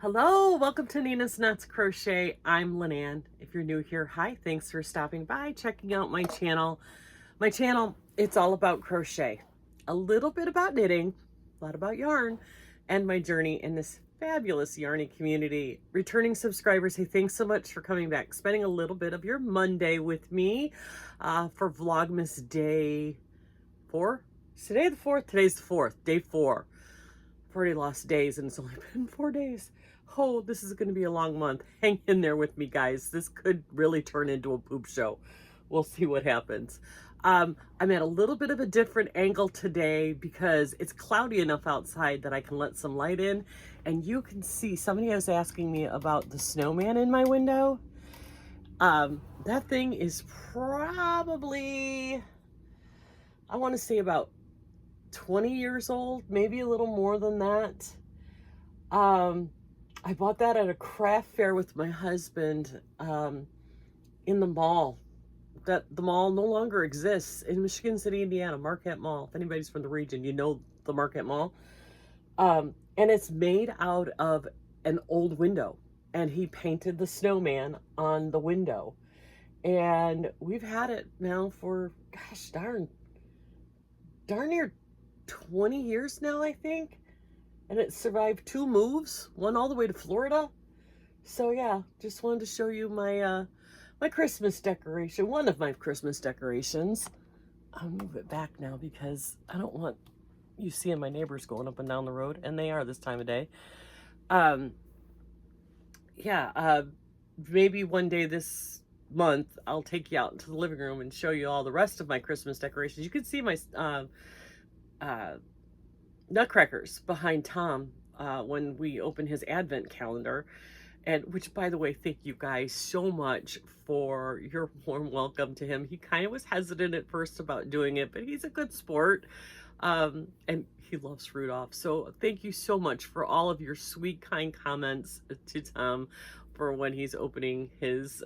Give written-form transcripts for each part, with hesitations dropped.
Hello, welcome to Nina's Knots Crochet. I'm Lynanne. If you're new here, hi, thanks for stopping by, checking out my channel. My channel, it's all about crochet, a little bit about knitting, a lot about yarn, and my journey in this fabulous yarny community. Returning subscribers, hey, thanks so much for coming back, spending a little bit of your Monday with me for Vlogmas Day 4. Is today the 4th? Today's the 4th, day 4. I've already lost days and it's only been 4 days. Oh, this is going to be a long month. Hang in there with me, guys. This could really turn into a poop show. We'll see what happens. I'm at a little bit of a different angle today because it's cloudy enough outside that I can let some light in. And you can see, somebody was asking me about the snowman in my window. That thing is probably, I want to say about 20 years old, maybe a little more than that. I bought that at a craft fair with my husband in the mall. The mall no longer exists in Michigan City, Indiana, Marquette Mall. If anybody's from the region, you know the Marquette Mall. And it's made out of an old window. And he painted the snowman on the window. And we've had it now for, gosh, darn near 20 years now, I think. And it survived 2 moves, one all the way to Florida. So yeah, just wanted to show you my my Christmas decoration, one of my Christmas decorations. I'll move it back now because I don't want you seeing my neighbors going up and down the road, and they are this time of day. Maybe one day this month I'll take you out into the living room and show you all the rest of my Christmas decorations. You can see my nutcrackers behind Tom when we open his advent calendar, and which, by the way, thank you guys so much for your warm welcome to him. He kind of was hesitant at first about doing it, but he's a good sport, and he loves Rudolph. So thank you so much for all of your sweet, kind comments to Tom for when he's opening his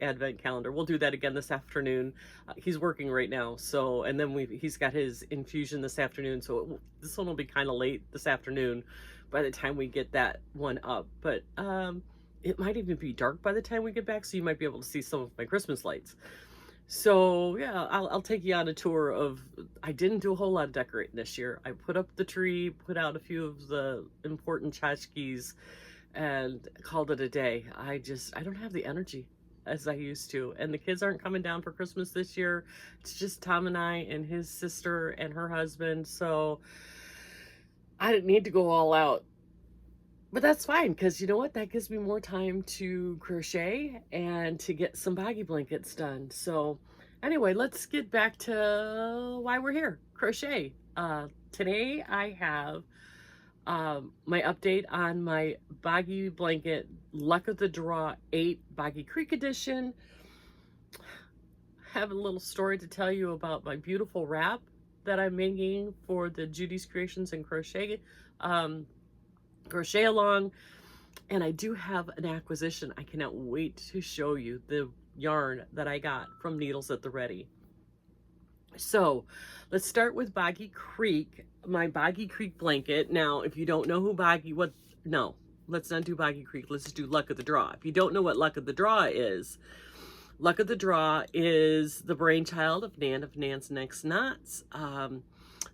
advent calendar. We'll do that again this afternoon. He's working right now, so, and then he's got his infusion this afternoon, so this one will be kind of late this afternoon by the time we get that one up, but it might even be dark by the time we get back, so you might be able to see some of my Christmas lights. So yeah, I'll take you on a tour of, I didn't do a whole lot of decorating this year. I put up the tree, put out a few of the important tchotchkes, and called it a day. I don't have the energy as I used to, and the kids aren't coming down for Christmas this year. It's just Tom and I and his sister and her husband, so I didn't need to go all out, but that's fine, because you know what, that gives me more time to crochet and to get some baggy blankets done. So anyway, let's get back to why we're here. Crochet. Today I have my update on my baggy blanket Luck of the Draw 8 Baggy Creek edition. Have a little story to tell you about my beautiful wrap that I'm making for the Judy's Creations and Crochet crochet along. And I do have an acquisition. I cannot wait to show you the yarn that I got from Needles at the Ready. So let's start with Baggy Creek, my Baggy Creek blanket. Now, if you don't know who let's not do Baggy Creek. Let's just do Luck of the Draw. If you don't know what Luck of the Draw is, Luck of the Draw is the brainchild of Nan of Nan's Next Knots,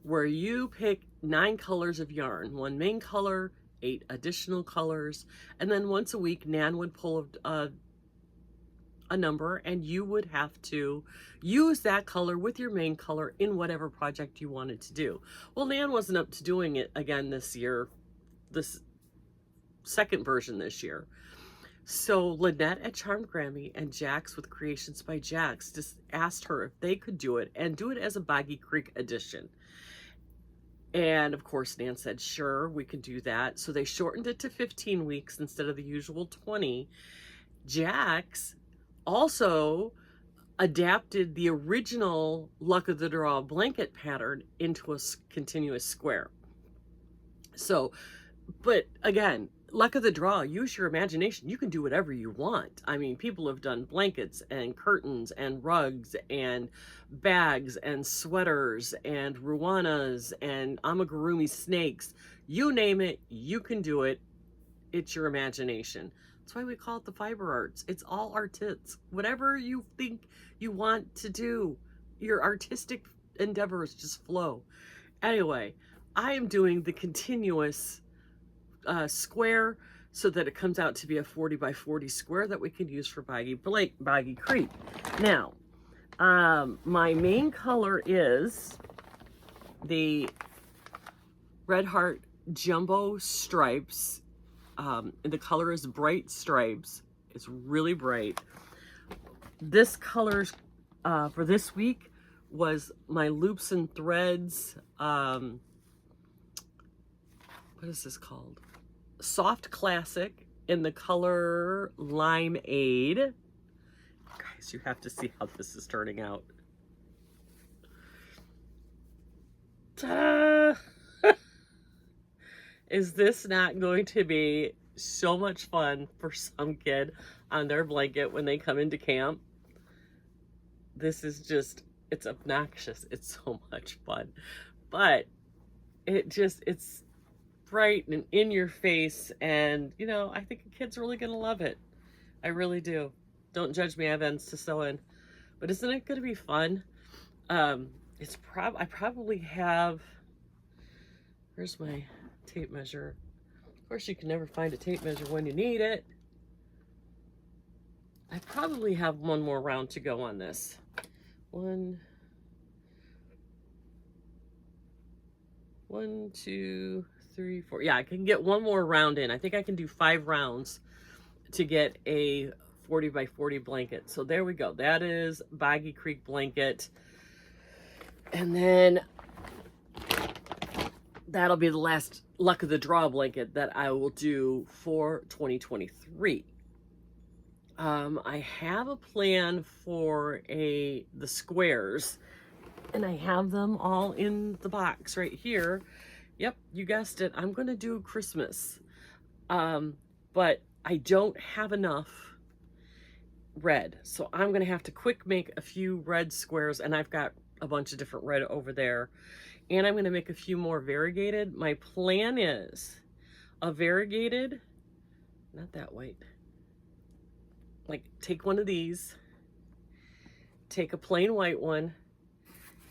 where you pick 9 colors of yarn, 1 main color, 8 additional colors, and then once a week Nan would pull a number, and you would have to use that color with your main color in whatever project you wanted to do. Well, Nan wasn't up to doing it again this year, this second version this year. So Lynette at Charmed Grammy and Jax with Creations by Jax just asked her if they could do it and do it as a Baggy Creek edition. And of course, Nan said, sure, we can do that. So they shortened it to 15 weeks instead of the usual 20. Jax also adapted the original Luck of the Draw blanket pattern into a continuous square. So, but again, Luck of the Draw, use your imagination. You can do whatever you want. I mean, people have done blankets and curtains and rugs and bags and sweaters and ruanas and amigurumi snakes. You name it, you can do it. it's your imagination. That's why we call it the fiber arts. It's all artists. Whatever you think you want to do, your artistic endeavors just flow. Anyway, I am doing the continuous square so that it comes out to be a 40 by 40 square that we can use for Baggy Creek. Now, my main color is the Red Heart Jumbo Stripes. The color is Bright Stripes. It's really bright. This color for this week was my Loops and Threads. What is this called? Soft Classic in the color Limeade. Guys, you have to see how this is turning out. Ta-da! Is this not going to be so much fun for some kid on their blanket when they come into camp? This is just, it's obnoxious. It's so much fun. But it's bright and in your face, and you know, I think the kids are really gonna love it. I really do. Don't judge me, I have ends to sew in. But isn't it gonna be fun? I probably have, where's my tape measure? Of course, you can never find a tape measure when you need it. I probably have one more round to go on this. 1, 2, 3, 4. Yeah, I can get one more round in. I think I can do 5 rounds to get a 40 by 40 blanket. So there we go. That is Baggy Creek blanket. And then that'll be the last luck of the draw blanket that I will do for 2023. I have a plan for the squares, and I have them all in the box right here. Yep, you guessed it. I'm going to do Christmas. But I don't have enough red. So I'm going to have to quick make a few red squares, and I've got a bunch of different red over there. And I'm going to make a few more variegated. My plan is a variegated, not that white. Like, take one of these, take a plain white one,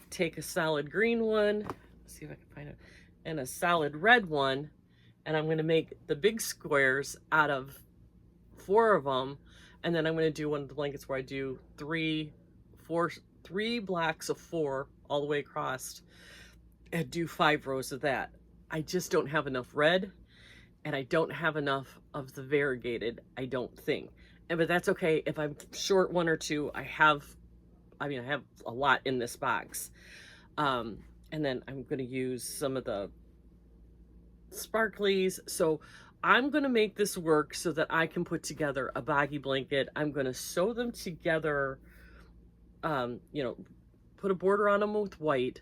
take a solid green one, let's see if I can find it, and a solid red one, and I'm going to make the big squares out of 4 of them, and then I'm going to do one of the blankets where I do 3 blocks of 4 all the way across, and do 5 rows of that. I just don't have enough red, and I don't have enough of the variegated, I don't think. But that's okay. If I'm short 1 or 2, I have a lot in this box. And then I'm going to use some of the sparklies. So I'm going to make this work so that I can put together a baggy blanket. I'm going to sew them together, you know, put a border on them with white,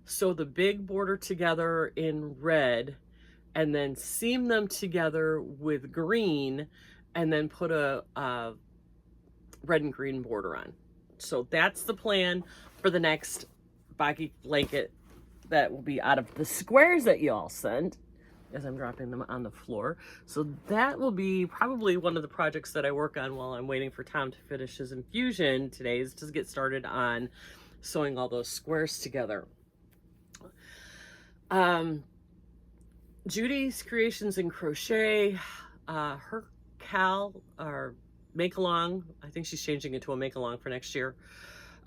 sew the big border together in red, and then seam them together with green, and then put a red and green border on. So that's the plan for the next baggy blanket that will be out of the squares that you all sent, as I'm dropping them on the floor. So that will be probably one of the projects that I work on while I'm waiting for Tom to finish his infusion today, is to get started on sewing all those squares together. Judy's Creations in Crochet, her Cal, or make along, I think she's changing it to a make along for next year.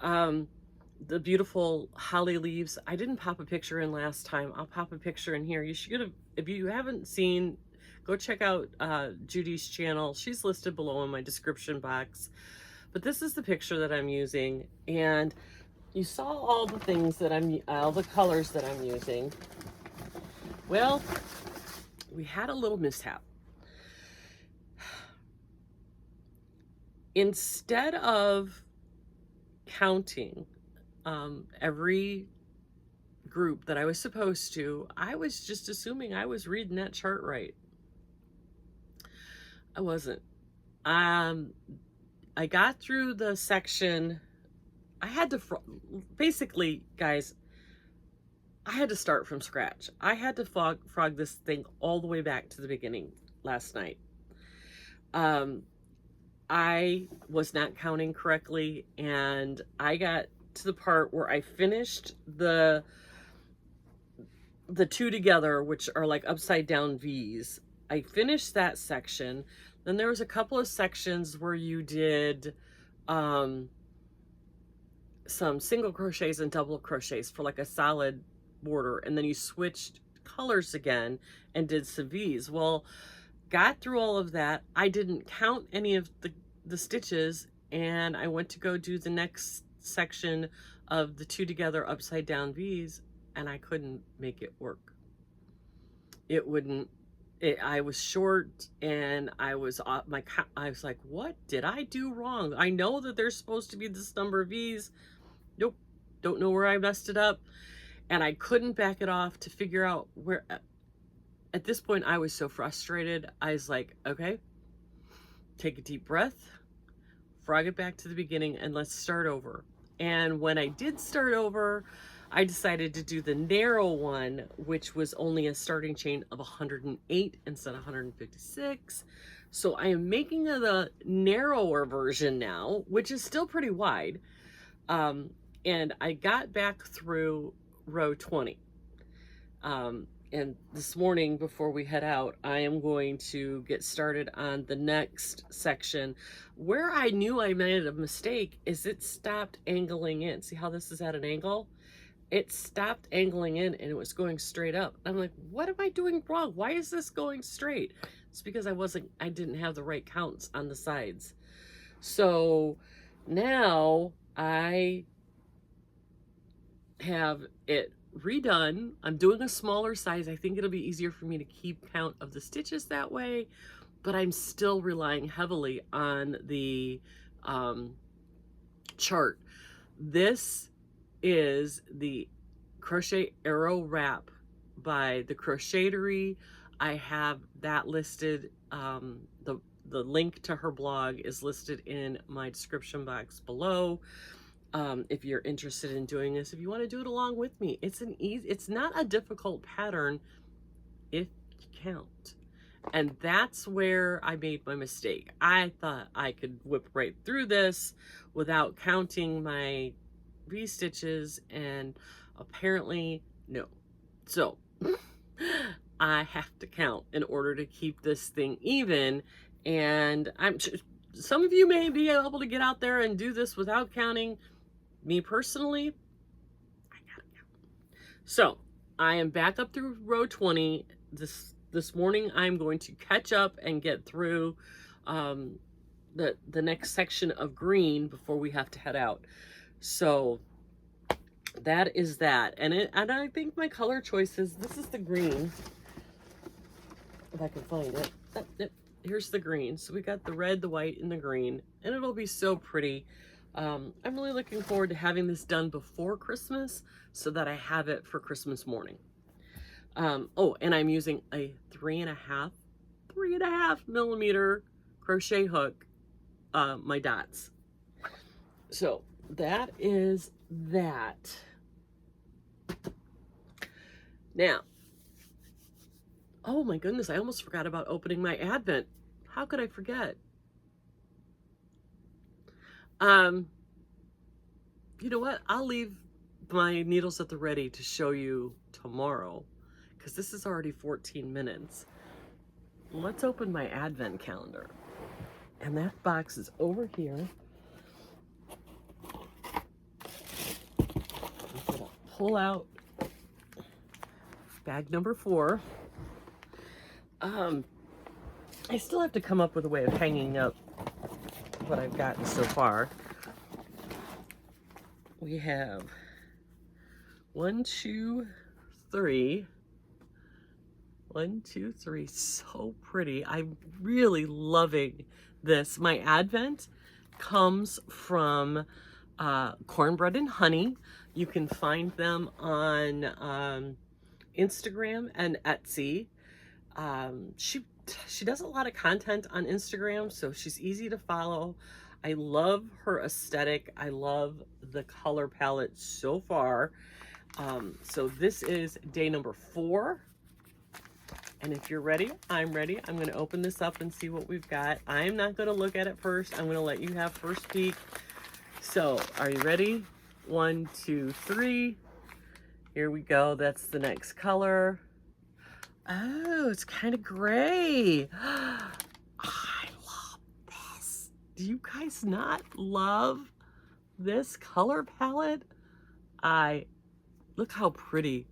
The beautiful holly leaves, I didn't pop a picture in last time. I'll pop a picture in here. You should have, if you haven't seen, go check out Judy's channel. She's listed below in my description box. But this is the picture that I'm using, and you saw all the things that all the colors that I'm using. Well, we had a little mishap. Instead of counting every group that I was supposed to, I was just assuming I was reading that chart right. I wasn't. I got through the section. I had to, basically, guys, I had to start from scratch. I had to frog this thing all the way back to the beginning. last night. I was not counting correctly, and I got to the part where I finished the two together, which are like upside down V's. I finished that section. Then there was a couple of sections where you did some single crochets and double crochets for like a solid border, and then you switched colors again and did some V's. Well, got through all of that. I didn't count any of the stitches, and I went to go do the next section of the two together upside down V's, and I couldn't make it work. It wouldn't. I was short, and I was like, what did I do wrong? I know that there's supposed to be this number of V's. Nope, don't know where I messed it up, and I couldn't back it off to figure out where. At this point, I was so frustrated. I was like, okay, take a deep breath, frog it back to the beginning, and let's start over. And when I did start over, I decided to do the narrow one, which was only a starting chain of 108 instead of 156. So I am making the narrower version now, which is still pretty wide. And I got back through row 20. And this morning, before we head out, I am going to get started on the next section. Where I knew I made a mistake is it stopped angling in. See how this is at an angle? It stopped angling in, and it was going straight up. I'm like, what am I doing wrong? Why is this going straight? It's because I didn't have the right counts on the sides. So now I have it redone. I'm doing a smaller size. I think it'll be easier for me to keep count of the stitches that way, but I'm still relying heavily on the chart. This is the Crochet Arrow Wrap by the Crochetery. I have that listed. The link to her blog is listed in my description box below. If you're interested in doing this, if you want to do it along with me, it's not a difficult pattern if you count. And that's where I made my mistake. I thought I could whip right through this without counting my V-stitches, and apparently no. So I have to count in order to keep this thing even. And some of you may be able to get out there and do this without counting. Me personally, I gotta count. So I am back up through row 20. This morning I'm going to catch up and get through the next section of green before we have to head out. So that is that. And I think my color choices, this is the green. If I can find it. Here's the green. So we got the red, the white, and the green. And it'll be so pretty. I'm really looking forward to having this done before Christmas so that I have it for Christmas morning. Oh, and I'm using a 3.5 millimeter crochet hook, my dots. So that is that. Now, oh my goodness, I almost forgot about opening my Advent. How could I forget? You know what? I'll leave my needles at the ready to show you tomorrow, because this is already 14 minutes. Let's open my Advent calendar. And that box is over here. I'm gonna pull out bag number 4. I still have to come up with a way of hanging up what I've gotten so far. We have 1, 2, 3. 1, 2, 3. So pretty. I'm really loving this. My Advent comes from Cornbread and Honey. You can find them on Instagram and Etsy. She does a lot of content on Instagram, so she's easy to follow. I love her aesthetic. I love the color palette so far. So this is day number 4. And if you're ready, I'm ready. I'm going to open this up and see what we've got. I'm not going to look at it first. I'm going to let you have first peek. So, are you ready? 1, 2, 3. Here we go. That's the next color. Oh, it's kind of gray. I love this. Do you guys not love this color palette? Look how pretty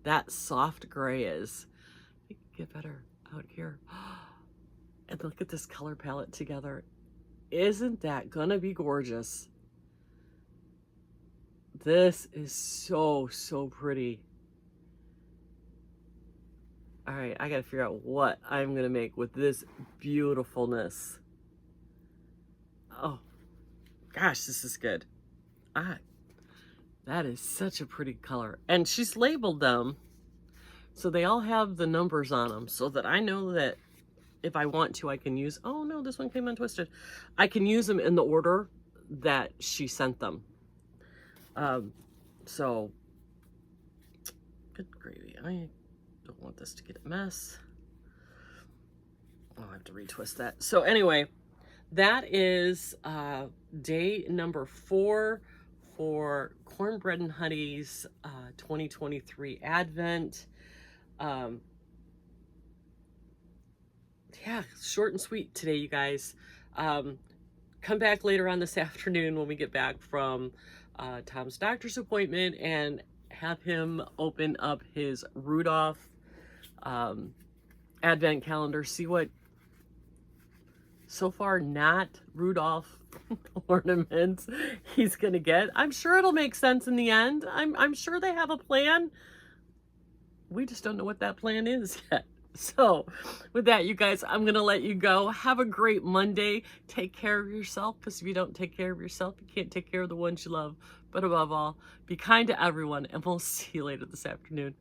that soft gray is. Get better out here. And look at this color palette together. Isn't that gonna be gorgeous? This is so, so pretty. All right, I gotta figure out what I'm gonna make with this beautifulness. Oh, gosh, this is good. That is such a pretty color. And she's labeled them, so they all have the numbers on them, so that I know that if I want to, I can use, oh no, this one came untwisted. I can use them in the order that she sent them. So, good gravy. I don't want this to get a mess. I'll have to retwist that. So anyway, that is day number 4 for Cornbread and Honey's 2023 Advent. Yeah, short and sweet today, you guys. Come back later on this afternoon when we get back from Tom's doctor's appointment and have him open up his Rudolph Advent calendar. See what so far not Rudolph ornaments he's gonna get. I'm sure it'll make sense in the end. I'm sure they have a plan. We just don't know what that plan is yet. So with that, you guys, I'm going to let you go. Have a great Monday. Take care of yourself, because if you don't take care of yourself, you can't take care of the ones you love. But above all, be kind to everyone, and we'll see you later this afternoon.